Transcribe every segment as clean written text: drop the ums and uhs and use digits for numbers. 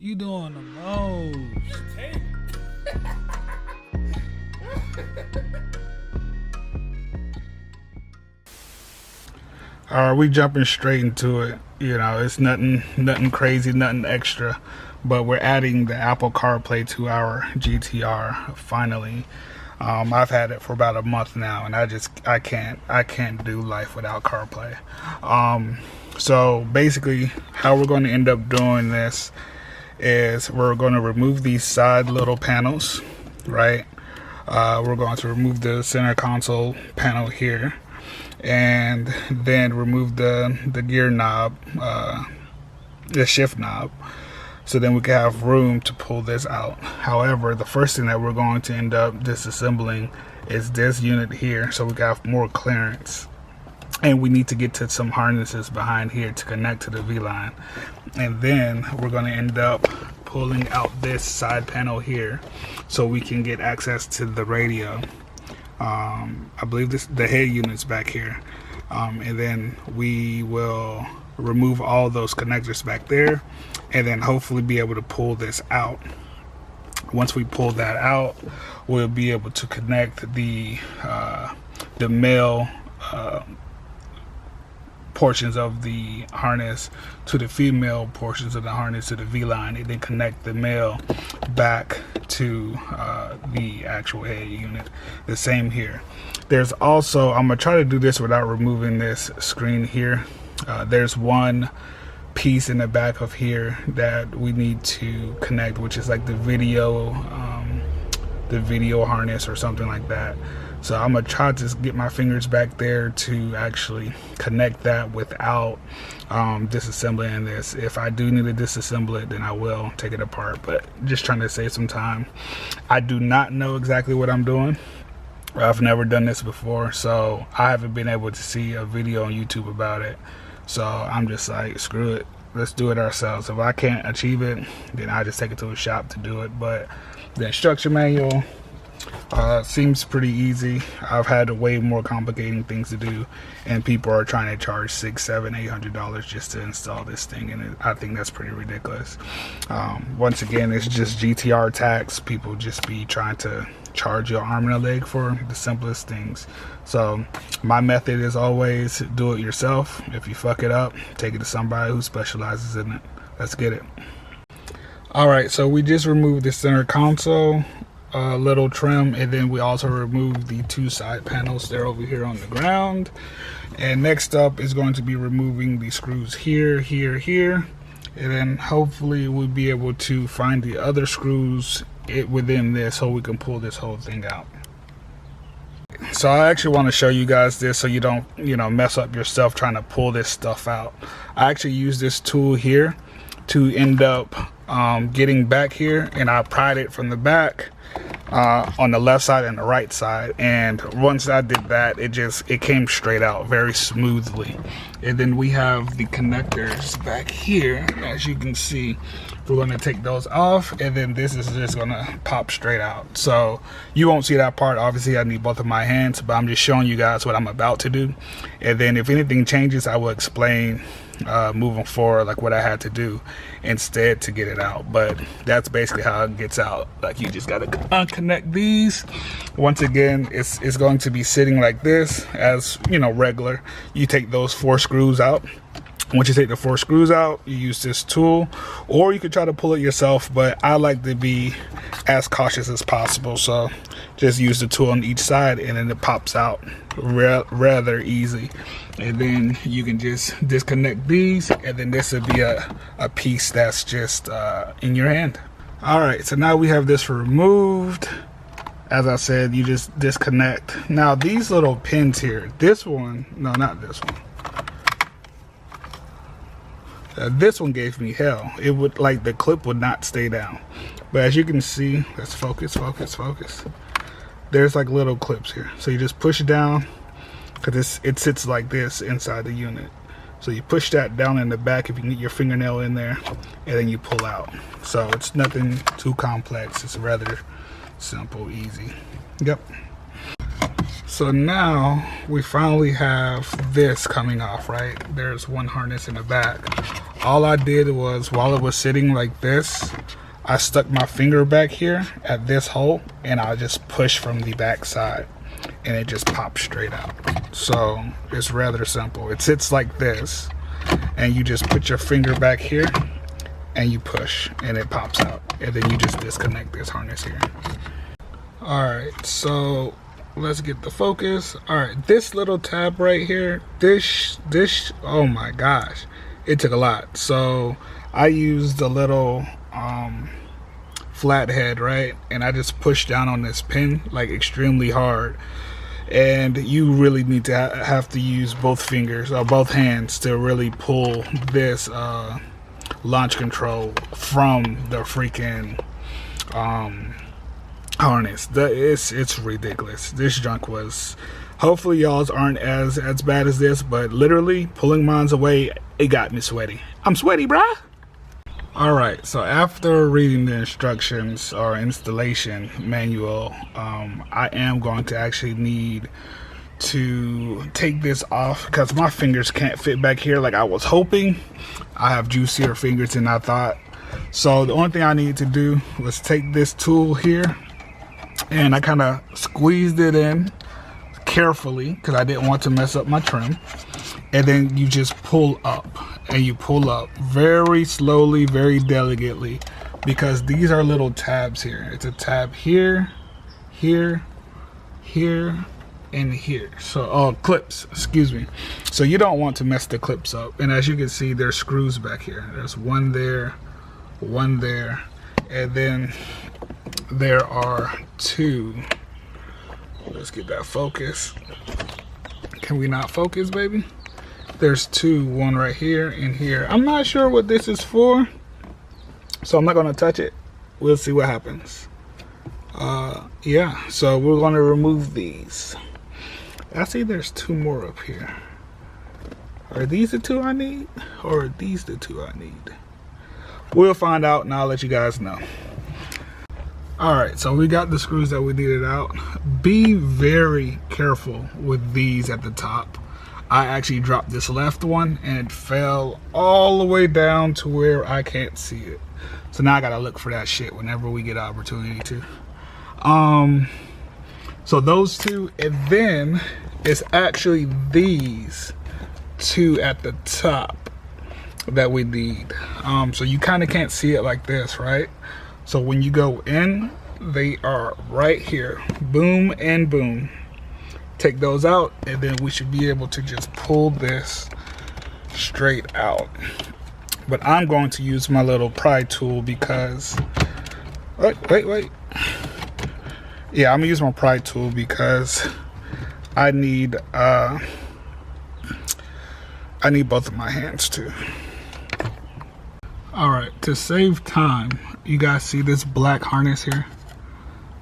You doing the most. Alright, we jumping straight into it. You know, it's nothing crazy, nothing extra. But we're adding the Apple CarPlay to our GTR finally. I've had it for about a month now, and I can't do life without CarPlay. So basically, how we're going to end up doing this is we're going to remove these side little panels, right? We're going to remove the center console panel here, and then remove the gear knob, the shift knob, so then we can have room to pull this out. However, the first thing that we're going to end up disassembling is this unit here, so we can have more clearance. And we need to get to some harnesses behind here to connect to the V-line. And then we're going to end up pulling out this side panel here so we can get access to the radio. I believe the head unit's back here. And then we will remove all those connectors back there, and then hopefully be able to pull this out. Once we pull that out, we'll be able to connect the male portions of the harness to the female portions of the harness to the V-line, and then connect the male back to the actual head unit. The same here. There's also, I'm gonna try to do this without removing this screen here. There's one piece in the back of here that we need to connect, which is like the video harness or something like that. So I'm gonna try to get my fingers back there to actually connect that without disassembling this. If I do need to disassemble it, then I will take it apart, but just trying to save some time. I do not know exactly what I'm doing. I've never done this before, so I haven't been able to see a video on YouTube about it. So I'm just like, screw it, let's do it ourselves. If I can't achieve it, then I just take it to a shop to do it. But the instruction manual seems pretty easy. I've had way more complicating things to do, and people are trying to charge $600, $700, $800 just to install this thing, and I think that's pretty ridiculous. Once again, it's just GTR tax. People just be trying to charge your arm and a leg for the simplest things. So my method is always do it yourself. If you fuck it up, take it to somebody who specializes in it. Let's get it. All right, so we just removed the center console little trim, and then we also removed the two side panels. They're over here on the ground. And next up is going to be removing the screws here, here, and then hopefully we'll be able to find the other screws within this so we can pull this whole thing out. So I actually want to show you guys this so you don't, mess up yourself trying to pull this stuff out. I actually use this tool here to end up getting back here, and I pried it from the back on the left side and the right side, and once I did that, it came straight out very smoothly. And then we have the connectors back here, as you can see. We're going to take those off, and then this is just going to pop straight out. So you won't see that part. Obviously I need both of my hands, but I'm just showing you guys what I'm about to do. And then if anything changes, I will explain moving forward, like what I had to do instead to get it out. But that's basically how it gets out. Like, you just got to unconnect these. Once again, it's going to be sitting like this, as regular. You take those 4 screws out. Once you take the 4 screws out, you use this tool, or you could try to pull it yourself, but I like to be as cautious as possible. So just use the tool on each side, and then it pops out rather easy. And then you can just disconnect these, and then this would be a piece that's just in your hand. All right, so now we have this removed. As I said, you just disconnect. Now these little pins here, this one, no, not this one. This one gave me hell. It would, like, the clip would not stay down. But as you can see, let's focus. There's like little clips here. So you just push it down, because it sits like this inside the unit. So you push that down in the back if you can get your fingernail in there, and then you pull out. So it's nothing too complex. It's rather simple, easy. Yep. So now we finally have this coming off, right? There's one harness in the back. all I did was, while it was sitting like this, I stuck my finger back here at this hole and I just push from the back side and it just pops straight out. So it's rather simple. It sits like this and you just put your finger back here and you push and it pops out, and then you just disconnect this harness here. All right, so let's get the focus. All right, this little tab right here, this, oh my gosh, it took a lot. So I used a little flathead, right, and I just pushed down on this pin like extremely hard. And you really need to have to use both fingers or both hands to really pull this launch control from the freaking harness. It's ridiculous. This junk was, hopefully y'all's aren't as bad as this, but literally pulling mines away, it got me sweaty. I'm sweaty, bruh. All right, so after reading the instructions or installation manual, I am going to actually need to take this off because my fingers can't fit back here like I was hoping. I have juicier fingers than I thought. So the only thing I needed to do was take this tool here and I kind of squeezed it in carefully because I didn't want to mess up my trim. And then you just pull up, and you pull up very slowly, very delicately, because these are little tabs here. It's a tab here, here, here, and here. So, clips, excuse me. So you don't want to mess the clips up. And as you can see, there's screws back here. There's one there, and then there are two. Let's get that focus. Can we not focus, baby? There's two, one right here and here. I'm not sure what this is for, so I'm not gonna touch it. We'll see what happens. Yeah, so we're gonna remove these. I see there's two more up here. Are these the two I need, or are these the two I need? We'll find out and I'll let you guys know. All right, so we got the screws that we needed out. Be very careful with these at the top. I actually dropped this left one and it fell all the way down to where I can't see it. So now I gotta look for that shit whenever we get an opportunity to. So those two, and then it's actually these two at the top that we need. So you kind of can't see it like this, right? So when you go in, they are right here, boom and boom. Take those out, and then we should be able to just pull this straight out. But I'm going to use my little pry tool because wait. Yeah, I'm gonna use my pry tool because I need both of my hands too. All right, to save time, you guys see this black harness here?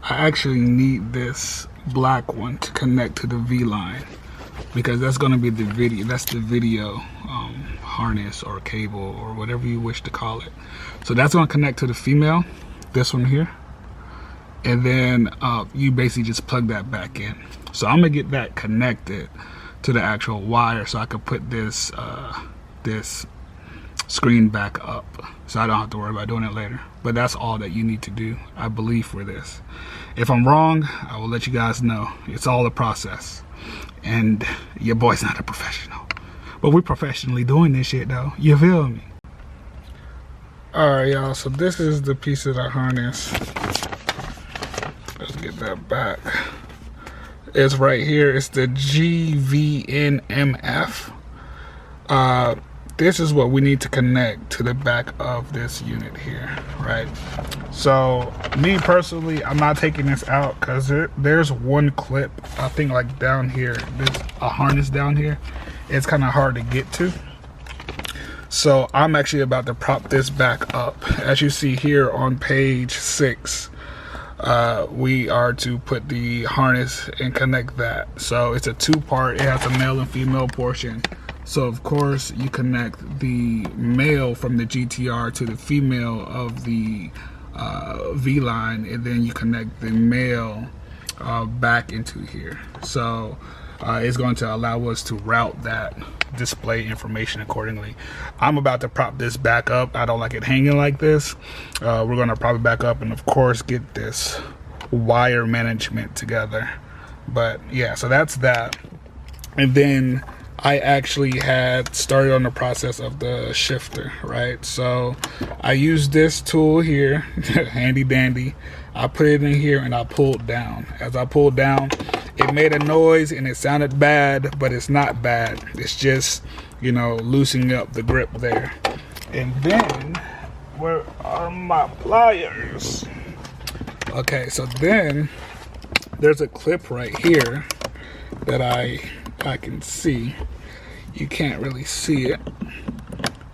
I actually need this black one to connect to the V-line because that's going to be the video. That's the video harness or cable or whatever you wish to call it. So that's going to connect to the female, this one here, and then you basically just plug that back in. So I'm gonna get that connected to the actual wire so I can put this this screen back up so I don't have to worry about doing it later. But that's all that you need to do, I believe, for this. If I'm wrong, I will let you guys know. It's all a process, and your boy's not a professional, but we're professionally doing this shit though, you feel me? Alright y'all, so this is the piece of the harness. Let's get that back. It's right here. It's the GVNMF. This is what we need to connect to the back of this unit here, right? So me personally, I'm not taking this out because there's one clip, I think, like down here. There's a harness down here. It's kind of hard to get to. So I'm actually about to prop this back up. As you see here on page 6, we are to put the harness and connect that. So it's a two-part. It has a male and female portion. So of course you connect the male from the GTR to the female of the V-line, and then you connect the male back into here. So it's going to allow us to route that display information accordingly. I'm about to prop this back up. I don't like it hanging like this. We're gonna prop it back up and of course get this wire management together. But yeah, so that's that. And then I actually had started on the process of the shifter, right? So I used this tool here, handy dandy. I put it in here and I pulled down. As I pulled down, it made a noise and it sounded bad, but it's not bad. It's just, you know, loosening up the grip there. And then, where are my pliers? Okay, so then there's a clip right here that I can see. You can't really see it,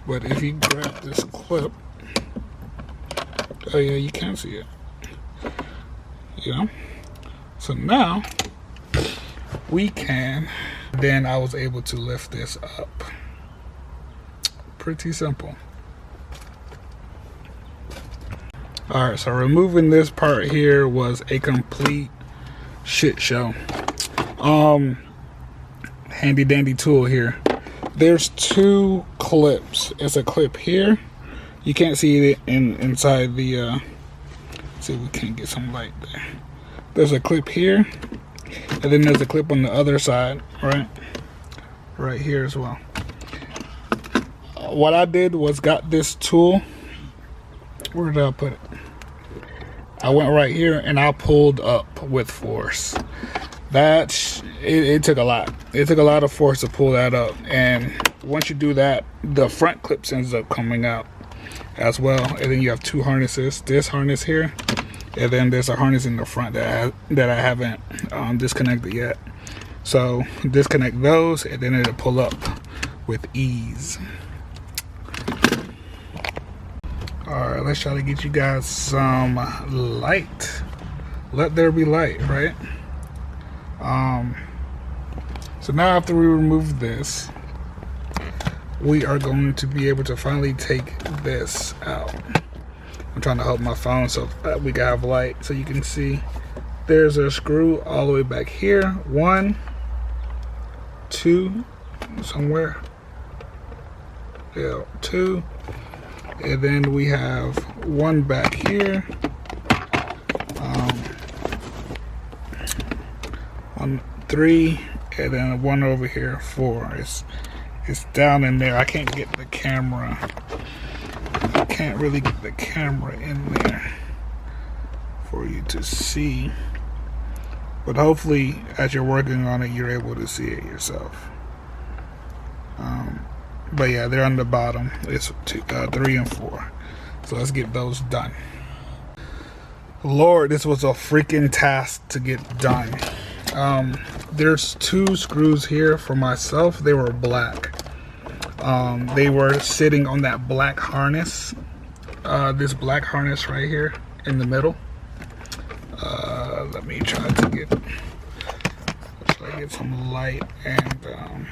but if you grab this clip, oh yeah, you can see it. You know, so now we can. Then I was able to lift this up. Pretty simple. All right, so removing this part here was a complete shit show. Handy dandy tool here. There's two clips. It's a clip here. You can't see it inside the see if we can't get some light there. There's a clip here, and then there's a clip on the other side, right here as well. What I did was got this tool. Where did I put it? I went right here and I pulled up with force. It took a lot. It took a lot of force to pull that up, and once you do that, the front clips ends up coming out as well. And then you have two harnesses. This harness here, and then there's a harness in the front that I haven't disconnected yet. So disconnect those, and then it'll pull up with ease. All right, let's try to get you guys some light. Let there be light, right? So now after we remove this, we are going to be able to finally take this out. I'm trying to hold my phone so that we can have light so you can see. There's a screw all the way back here. 1, 2, somewhere. Yeah, 2. And then we have one back here. 1, 3, and then one over here, 4. It's down in there. I can't get the camera. I can't really get the camera in there for you to see. But hopefully, as you're working on it, you're able to see it yourself. But yeah, they're on the bottom. It's 2, 3, and 4. So let's get those done. Lord, this was a freaking task to get done. There's 2 screws here for myself. They were black. They were sitting on that black harness. This black harness right here in the middle. Let me try to get some light. And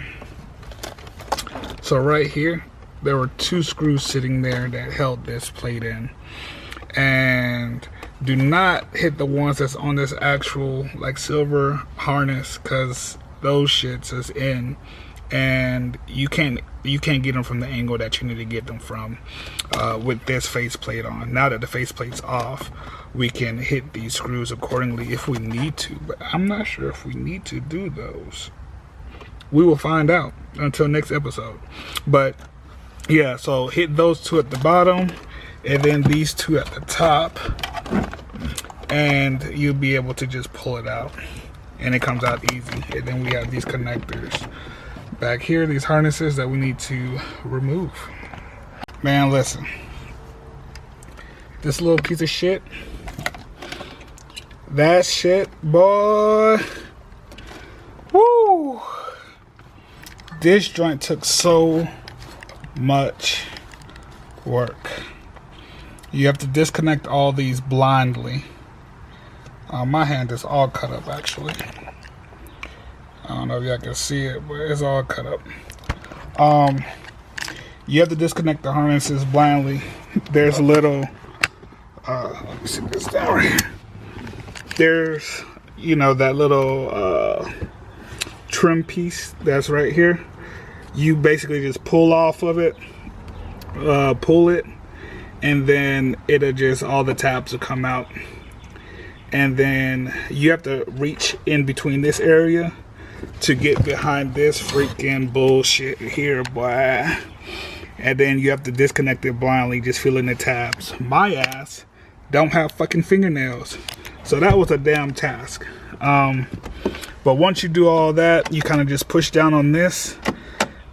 so right here, there were 2 screws sitting there that held this plate in. And do not hit the ones that's on this actual like silver harness, because those shits is in, and you can't get them from the angle that you need to get them from with this faceplate on. Now that the faceplate's off, we can hit these screws accordingly if we need to, but I'm not sure if we need to do those. We will find out until next episode. But yeah, so hit those 2 at the bottom, and then these 2 at the top, and you'll be able to just pull it out, and it comes out easy. And then we have these connectors back here, these harnesses that we need to remove. Man, listen, this little piece of shit, that shit, boy, woo, this joint took so much work. You have to disconnect all these blindly. My hand is all cut up, actually. I don't know if y'all can see it, but it's all cut up. You have to disconnect the harnesses blindly. There's a little, let me see this down right here. There's, you know, that little trim piece that's right here. you basically just pull off of it, pull it, and then it'll just, all the tabs will come out. And then you have to reach in between this area to get behind this freaking bullshit here, boy. And then you have to disconnect it blindly, just feeling the tabs. My ass don't have fucking fingernails, so that was a damn task. But once you do all that, you kind of just push down on this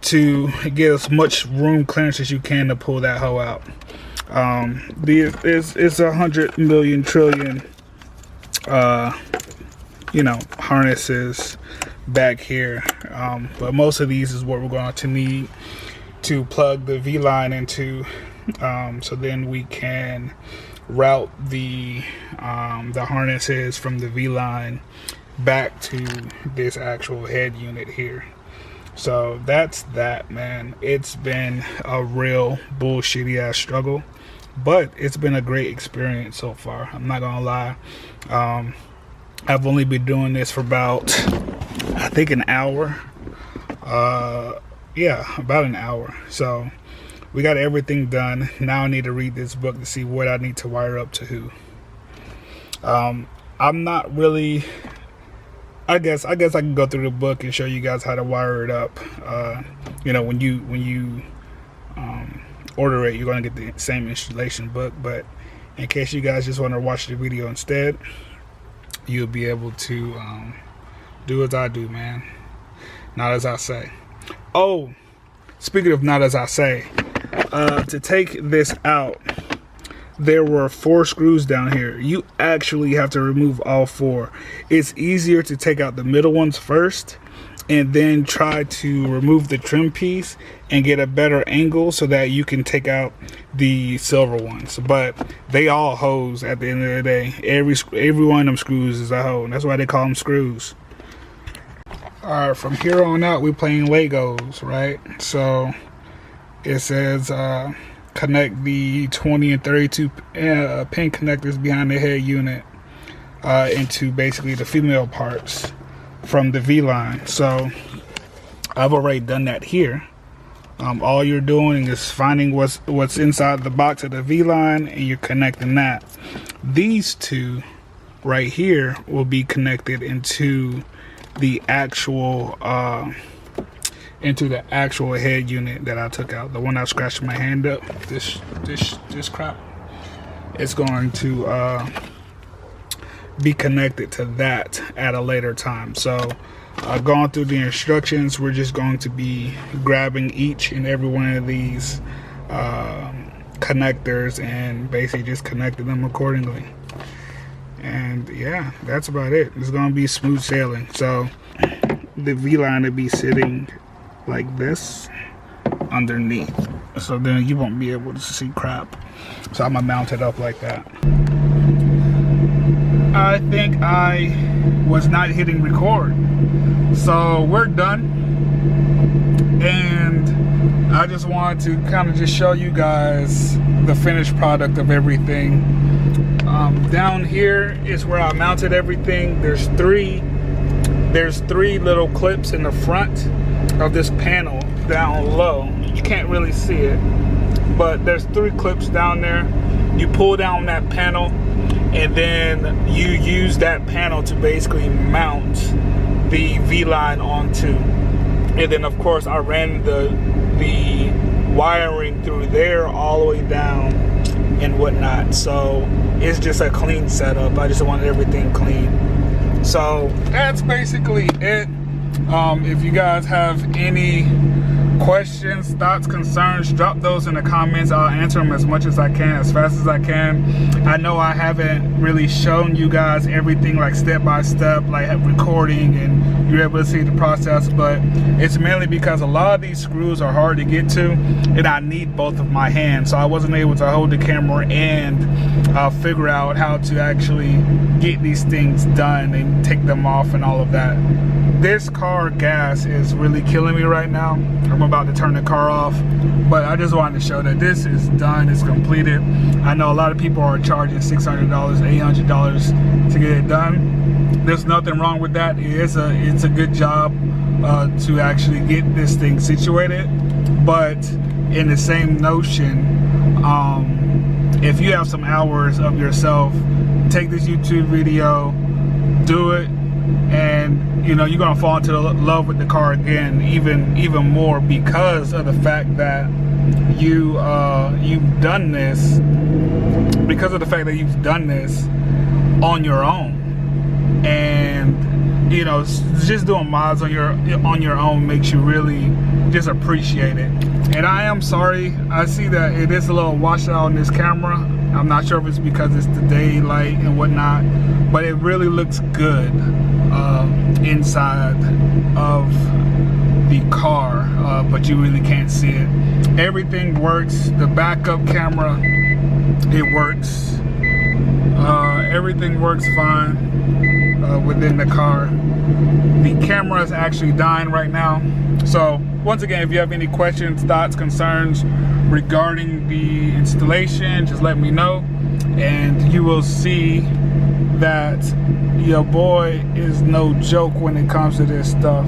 to get as much room clearance as you can to pull that hoe out. It's 100 million trillion you know, harnesses back here, but most of these is what we're going to need to plug the V-line into, so then we can route the harnesses from the V-line back to this actual head unit here. So that's that, man. It's been a real bullshitty ass struggle, but it's been a great experience so far. I'm not gonna lie. I've only been doing this for about, I think, an hour. Yeah, about an hour. So we got everything done. Now I need to read this book to see what I need to wire up to who. I'm not really, I guess I can go through the book and show you guys how to wire it up. You know, when you order it, you're gonna get the same installation book, but in case you guys just want to watch the video instead, you'll be able to do as I do, man. Not as I say. Oh, speaking of not as I say, to take this out, there were 4 screws down here. You actually have to remove all 4. It's easier to take out the middle ones first and then try to remove the trim piece and get a better angle so that you can take out the silver ones. But they all hoes at the end of the day. Every one of them screws is a hoe, and that's why they call them screws. Alright, from here on out, we're playing Legos, right? So it says connect the 20 and 32 pin connectors behind the head unit into basically the female parts from the V-line. So I've already done that here. All you're doing is finding what's inside the box of the V-line, and you're connecting that. These 2 right here will be connected into the actual head unit that I took out. The one I scratched my hand up, this crap, it's going to be connected to that at a later time. So going through the instructions, we're just going to be grabbing each and every one of these connectors and basically just connecting them accordingly. And yeah, that's about it. It's gonna be smooth sailing. So the V-line will be sitting like this underneath, so then you won't be able to see crap. So I'm gonna mount it up like that. I think I was not hitting record, so we're done. And I just wanted to kind of just show you guys the finished product of everything. Down here is where I mounted everything. There's three little clips in the front of this panel down low. You can't really see it, but there's 3 clips down there. You pull down that panel, and then you use that panel to basically mount the V-line onto. And then of course I ran the wiring through there all the way down and whatnot. So it's just a clean setup. I just wanted everything clean. So that's basically it. If you guys have any questions, thoughts, concerns, drop those in the comments. I'll answer them as much as I can, as fast as I can. I know I haven't really shown you guys everything like step by step, like recording, and you're able to see the process, but it's mainly because a lot of these screws are hard to get to and I need both of my hands, so I wasn't able to hold the camera and figure out how to actually get these things done and take them off and all of that. This car gas is really killing me right now. I'm about to turn the car off, but I just wanted to show that this is done, it's completed. I know a lot of people are charging $600, $800 to get it done. There's nothing wrong with that. It's a good job to actually get this thing situated, but in the same notion, if you have some hours of yourself, take this YouTube video, do it, and you know you're gonna fall into love with the car again, even more, because of the fact that you've done this, on your own. And you know, just doing mods on your own makes you really just appreciate it. And I am sorry, I see that it is a little washed out on this camera. I'm not sure if it's because it's the daylight and whatnot, but it really looks good inside of the car, but you really can't see it. Everything works. The backup camera, it works. Everything works fine within the car. The camera is actually dying right now. So once again, if you have any questions, thoughts, concerns regarding the installation, just let me know, and you will see that your boy is no joke when it comes to this stuff.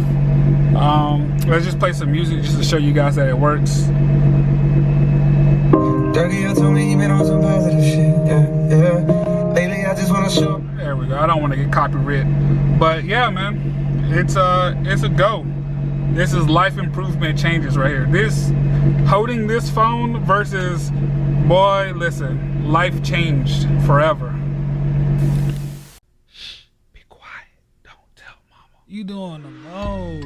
Let's just play some music just to show you guys that it works. Told me he been on some positive shit. Yeah. Lately I just wanna show. There we go. I don't want to get copyright, but yeah, man, it's a go. This is life improvement changes right here. This, holding this phone versus, boy, listen, life changed forever. Shh, be quiet. Don't tell mama. You doing the most.